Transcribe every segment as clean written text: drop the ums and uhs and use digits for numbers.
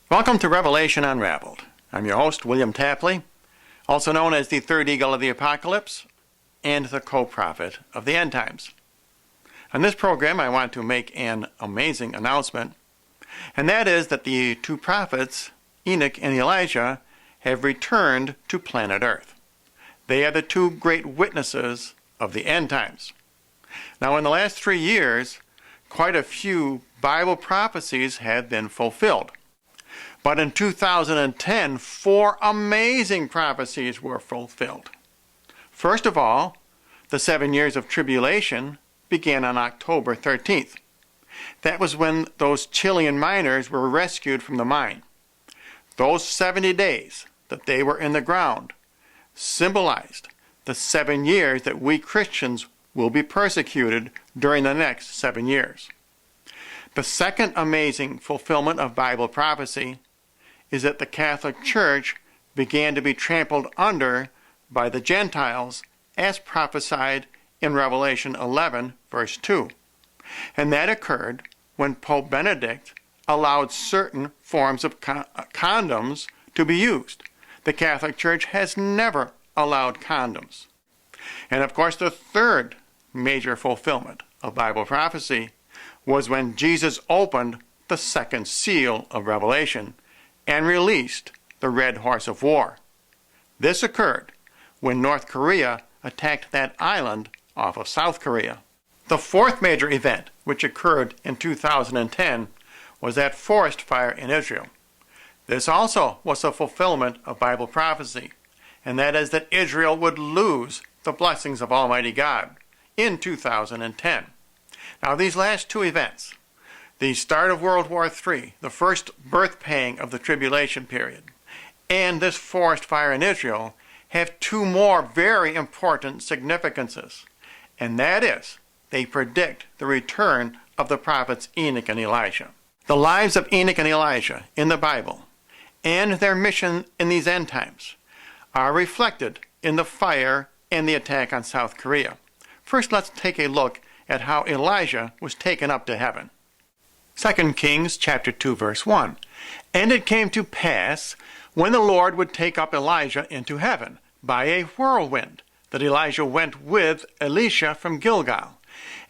Welcome to Revelation Unraveled. I'm your host, William Tapley, also known as the third eagle of the apocalypse and the co-prophet of the end times. On this program, I want to make an amazing announcement, and that is that the two prophets, Enoch and Elijah, have returned to planet Earth. They are the two great witnesses of the end times. Now, in the last 3 years, quite a few Bible prophecies have been fulfilled. But in 2010, 4 amazing prophecies were fulfilled. First of all, the 7 years of tribulation began on October 13th. That was when those Chilean miners were rescued from the mine. Those 70 days that they were in the ground symbolized the 7 years that we Christians will be persecuted during the next 7 years. The second amazing fulfillment of Bible prophecy is that the Catholic Church began to be trampled under by the Gentiles as prophesied in Revelation 11, verse 2. And that occurred when Pope Benedict allowed certain forms of condoms to be used. The Catholic Church has never allowed condoms. And of course, the third major fulfillment of Bible prophecy was when Jesus opened the second seal of Revelation and released the Red Horse of War. This occurred when North Korea attacked that island off of South Korea. The fourth major event, which occurred in 2010, was that forest fire in Israel. This also was a fulfillment of Bible prophecy, and that is that Israel would lose the blessings of Almighty God in 2010. Now, these last two events, the start of World War III, the first birth pang of the tribulation period, and this forest fire in Israel have two more very important significances, and that is they predict the return of the prophets Enoch and Elijah. The lives of Enoch and Elijah in the Bible and their mission in these end times are reflected in the fire and the attack on South Korea. First, let's take a look at how Elijah was taken up to heaven. 2 Kings chapter 2, verse 1. And it came to pass, when the Lord would take up Elijah into heaven by a whirlwind, that Elijah went with Elisha from Gilgal.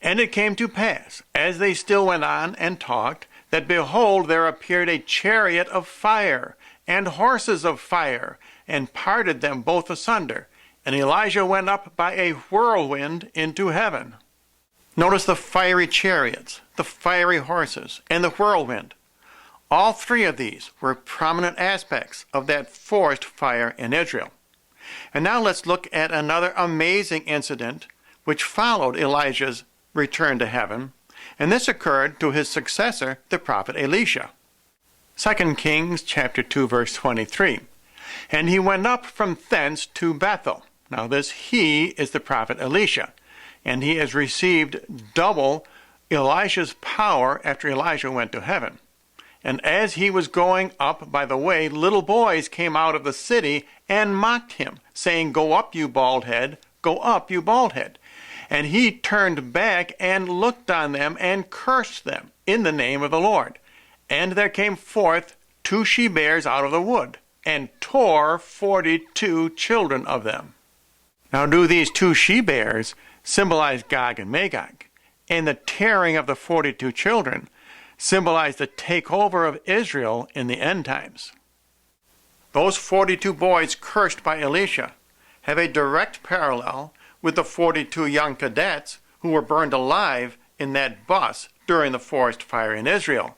And it came to pass, as they still went on and talked, that behold, there appeared a chariot of fire, and horses of fire, and parted them both asunder. And Elijah went up by a whirlwind into heaven. Notice the fiery chariots, the fiery horses, and the whirlwind. All three of these were prominent aspects of that forest fire in Israel. And now let's look at another amazing incident which followed Elijah's return to heaven, and this occurred to his successor, the prophet Elisha. 2 Kings chapter 2, verse 23. And he went up from thence to Bethel. Now this he is the prophet Elisha, and he has received double Elisha's power after Elijah went to heaven. And as he was going up by the way, little boys came out of the city and mocked him, saying, Go up, you bald head, go up, you bald head. And he turned back and looked on them and cursed them in the name of the Lord. And there came forth 2 she-bears out of the wood, and tore 42 children of them. Now do these 2 she-bears symbolize Gog and Magog, and the tearing of the 42 children symbolize the takeover of Israel in the end times. Those 42 boys cursed by Elisha have a direct parallel with the 42 young cadets who were burned alive in that bus during the forest fire in Israel.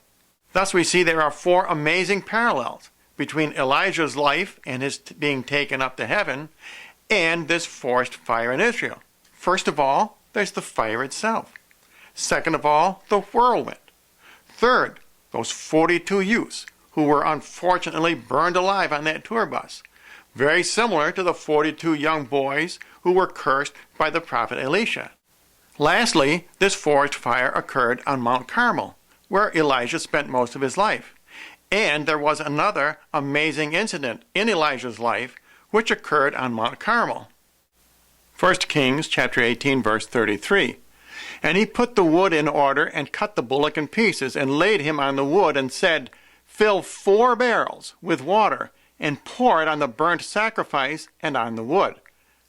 Thus we see there are 4 amazing parallels between Elijah's life and his being taken up to heaven and this forest fire in Israel. First of all, there's the fire itself. Second of all, the whirlwind. Third, those 42 youths who were unfortunately burned alive on that tour bus. Very similar to the 42 young boys who were cursed by the prophet Elisha. Lastly, this forest fire occurred on Mount Carmel, where Elijah spent most of his life. And there was another amazing incident in Elijah's life which occurred on Mount Carmel. 1 Kings chapter 18, verse 33. And he put the wood in order and cut the bullock in pieces and laid him on the wood and said, fill 4 barrels with water and pour it on the burnt sacrifice and on the wood.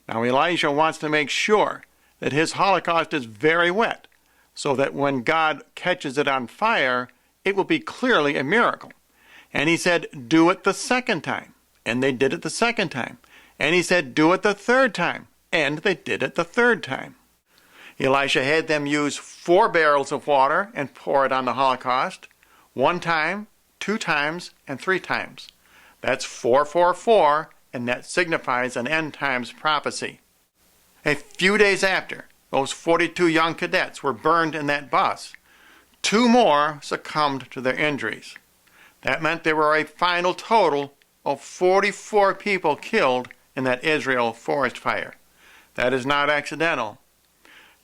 Now Elijah wants to make sure that his holocaust is very wet, so that when God catches it on fire, it will be clearly a miracle. And he said, do it the second time. And they did it the second time. And he said, do it the third time. And they did it the third time. Elisha had them use 4 barrels of water and pour it on the holocaust, 1 time, 2 times, and 3 times. That's 444, and that signifies an end times prophecy. A few days after, those 42 young cadets were burned in that bus. 2 more succumbed to their injuries. That meant there were a final total of 44 people killed in that Israel forest fire. That is not accidental.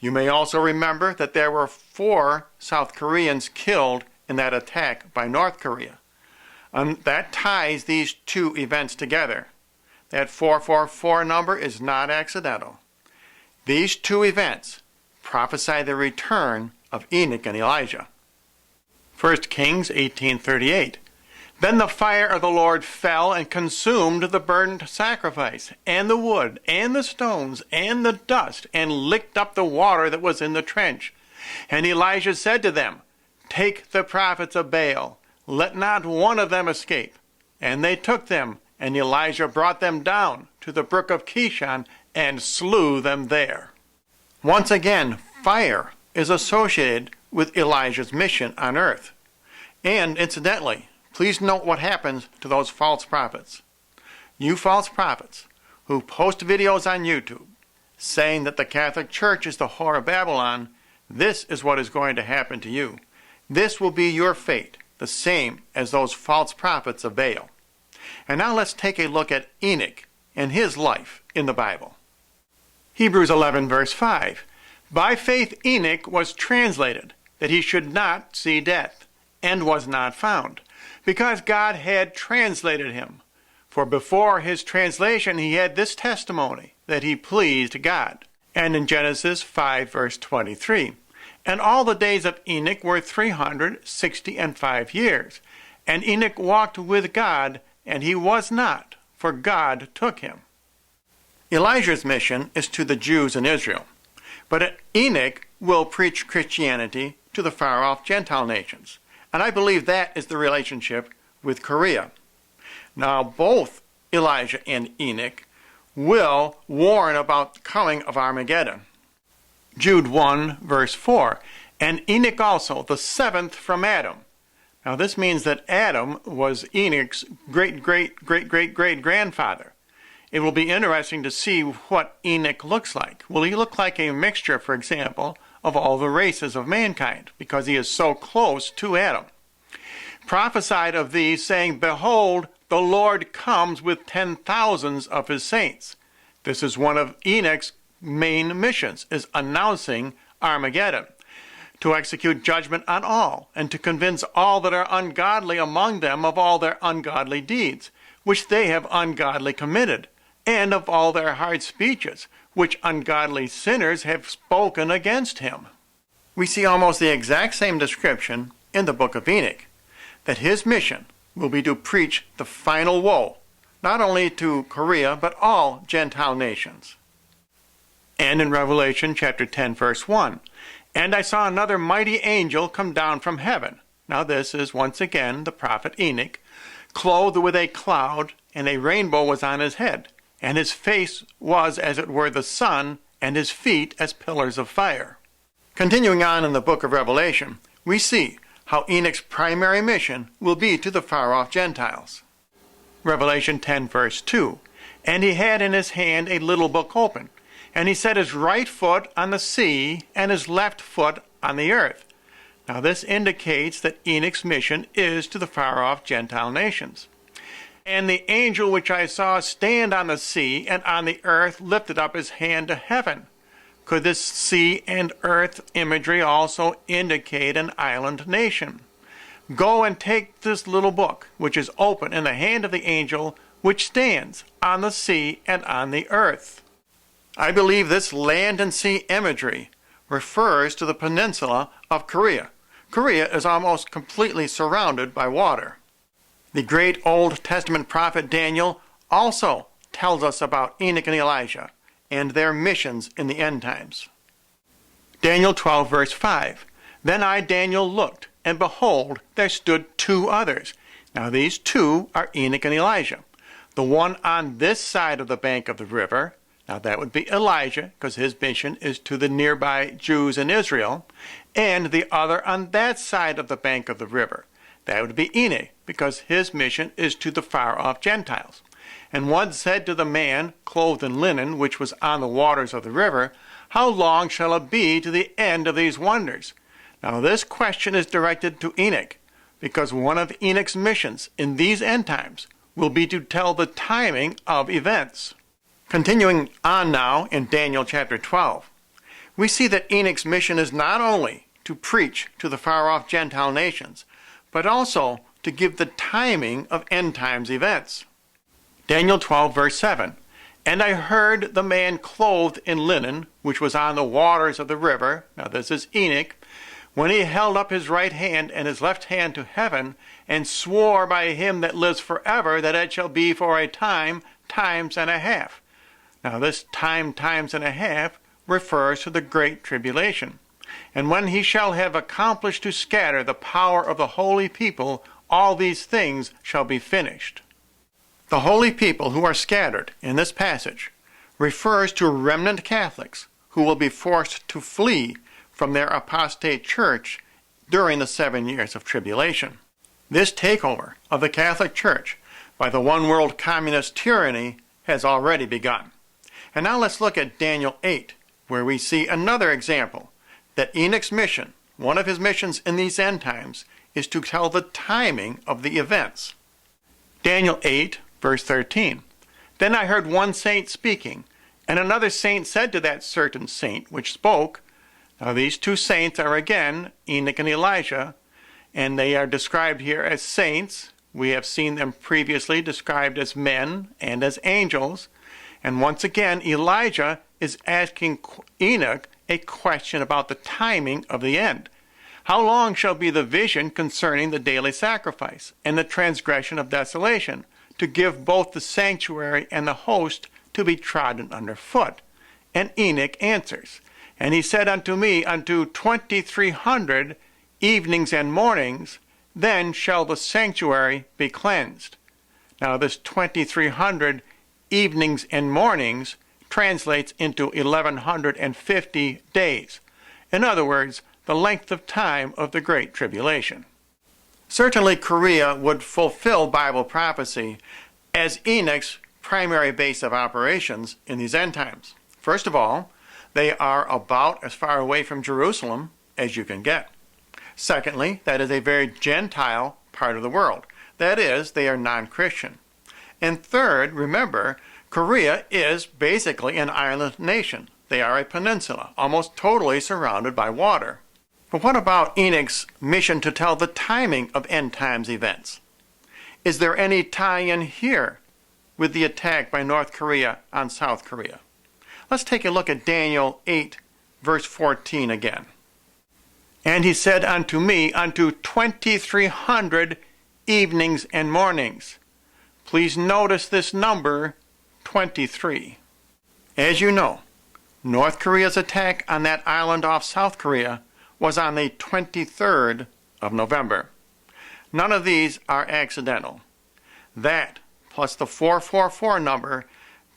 You may also remember that there were 4 South Koreans killed in that attack by North Korea. That ties these 2 events together. That 444 number is not accidental. These 2 events prophesy the return of Enoch and Elijah. 1 Kings 18:38. Then the fire of the Lord fell and consumed the burnt sacrifice, and the wood, and the stones, and the dust, and licked up the water that was in the trench. And Elijah said to them, take the prophets of Baal, let not one of them escape. And they took them, and Elijah brought them down to the brook of Kishon, and slew them there. Once again, fire is associated with Elijah's mission on earth. And incidentally, please note what happens to those false prophets. You false prophets who post videos on YouTube saying that the Catholic Church is the whore of Babylon, this is what is going to happen to you. This will be your fate, the same as those false prophets of Baal. And now let's take a look at Enoch and his life in the Bible. Hebrews 11 verse 5. By faith Enoch was translated, that he should not see death, and was not found, because God had translated him. For before his translation he had this testimony, that he pleased God. And in Genesis 5 verse 23. And all the days of Enoch were 365 years. And Enoch walked with God, and he was not, for God took him. Elijah's mission is to the Jews in Israel, but Enoch will preach Christianity to the far-off Gentile nations. And I believe that is the relationship with Korea. Now, both Elijah and Enoch will warn about the coming of Armageddon. Jude 1, verse 4, and Enoch also, the 7th from Adam. Now, this means that Adam was Enoch's great-great-great-great-great-grandfather. It will be interesting to see what Enoch looks like. Will he look like a mixture, for example, of all the races of mankind, because he is so close to Adam? Prophesied of these, saying, behold, the Lord comes with 10,000s of his saints. This is one of Enoch's main missions, is announcing Armageddon, to execute judgment on all, and to convince all that are ungodly among them of all their ungodly deeds, which they have ungodly committed, and of all their hard speeches, which ungodly sinners have spoken against him. We see almost the exact same description in the book of Enoch, that his mission will be to preach the final woe, not only to Korea, but all Gentile nations. And in Revelation chapter 10, verse 1, and I saw another mighty angel come down from heaven. Now this is once again the prophet Enoch, clothed with a cloud, and a rainbow was on his head, and his face was as it were the sun, and his feet as pillars of fire. Continuing on in the book of Revelation, we see how Enoch's primary mission will be to the far-off Gentiles. Revelation 10, verse 2, and he had in his hand a little book open, and he set his right foot on the sea, and his left foot on the earth. Now this indicates that Enoch's mission is to the far-off Gentile nations. And the angel which I saw stand on the sea and on the earth lifted up his hand to heaven. Could this sea and earth imagery also indicate an island nation? Go and take this little book, which is open in the hand of the angel which stands on the sea and on the earth. I believe this land and sea imagery refers to the peninsula of Korea. Korea is almost completely surrounded by water. The great Old Testament prophet Daniel also tells us about Enoch and Elijah and their missions in the end times. Daniel 12, verse 5. Then I, Daniel, looked, and behold, there stood two others. Now these two are Enoch and Elijah. The one on this side of the bank of the river, now that would be Elijah, because his mission is to the nearby Jews in Israel, and the other on that side of the bank of the river. That would be Enoch, because his mission is to the far-off Gentiles. And one said to the man clothed in linen, which was on the waters of the river, How long shall it be to the end of these wonders? Now this question is directed to Enoch, because one of Enoch's missions in these end times will be to tell the timing of events. Continuing on now in Daniel chapter 12, we see that Enoch's mission is not only to preach to the far-off Gentile nations, but also to give the timing of end times events. Daniel 12, verse 7. And I heard the man clothed in linen, which was on the waters of the river, now this is Enoch, when he held up his right hand and his left hand to heaven, and swore by him that lives forever that it shall be for a time, times and a half. Now this time, times and a half, refers to the great tribulation. And when he shall have accomplished to scatter the power of the holy people, all these things shall be finished. The holy people who are scattered in this passage refers to remnant Catholics who will be forced to flee from their apostate church during the 7 years of tribulation. This takeover of the Catholic Church by the one-world communist tyranny has already begun. And now let's look at Daniel 8, where we see another example that Enoch's mission, one of his missions in these end times, is to tell the timing of the events. Daniel 8, verse 13. Then I heard one saint speaking, and another saint said to that certain saint which spoke. Now these two saints are again Enoch and Elijah, and they are described here as saints. We have seen them previously described as men and as angels. And once again, Elijah is asking Enoch a question about the timing of the end. How long shall be the vision concerning the daily sacrifice and the transgression of desolation, to give both the sanctuary and the host to be trodden under foot? And Enoch answers, And he said unto me, Unto 2300 evenings and mornings, then shall the sanctuary be cleansed. Now this 2300 evenings and mornings translates into 1150 days. In other words, the length of time of the Great Tribulation. Certainly Korea would fulfill Bible prophecy as Enoch's primary base of operations in these end times. First of all, they are about as far away from Jerusalem as you can get. Secondly, that is a very Gentile part of the world. That is, they are non-Christian. And third, remember, Korea is basically an island nation. They are a peninsula, almost totally surrounded by water. But what about Enoch's mission to tell the timing of end times events? Is there any tie-in here with the attack by North Korea on South Korea? Let's take a look at Daniel 8, verse 14 again. And he said unto me, Unto 2300 evenings and mornings. Please notice this number, 23. As you know, North Korea's attack on that island off South Korea was on the 23rd of November. None of these are accidental. That, plus the 444 number,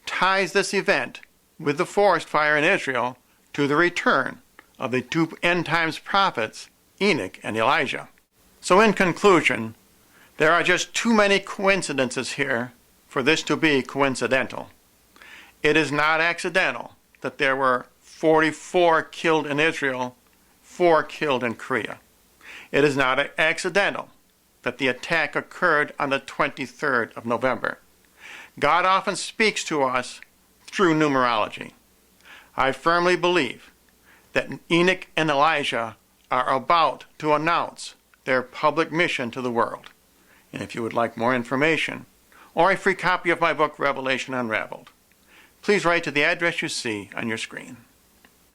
ties this event with the forest fire in Israel to the return of the two end times prophets, Enoch and Elijah. So in conclusion, there are just too many coincidences here for this to be coincidental. It is not accidental that there were 44 killed in Israel, 4 killed in Korea. It is not accidental that the attack occurred on the 23rd of November. God often speaks to us through numerology. I firmly believe that Enoch and Elijah are about to announce their public mission to the world. And if you would like more information or a free copy of my book, Revelation Unraveled, please write to the address you see on your screen.